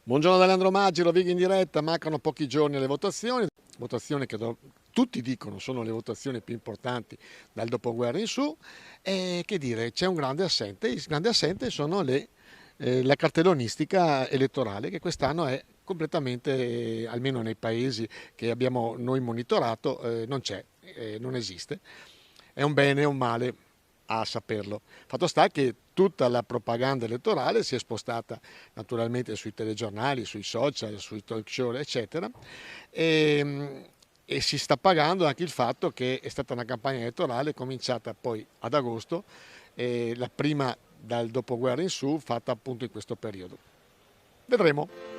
Buongiorno da Leandro Maggi, Rovighi in diretta, mancano pochi giorni alle votazioni che tutti dicono sono le votazioni più importanti dal dopoguerra in su, e che dire, c'è un grande assente, il grande assente sono la cartellonistica elettorale che quest'anno è completamente, almeno nei paesi che abbiamo noi monitorato, non c'è, non esiste. È un bene o un male a saperlo. Fatto sta che tutta la propaganda elettorale si è spostata naturalmente sui telegiornali, sui social, sui talk show, eccetera, e si sta pagando anche il fatto che è stata una campagna elettorale cominciata poi ad agosto, la prima dal dopoguerra in su, fatta appunto in questo periodo. Vedremo.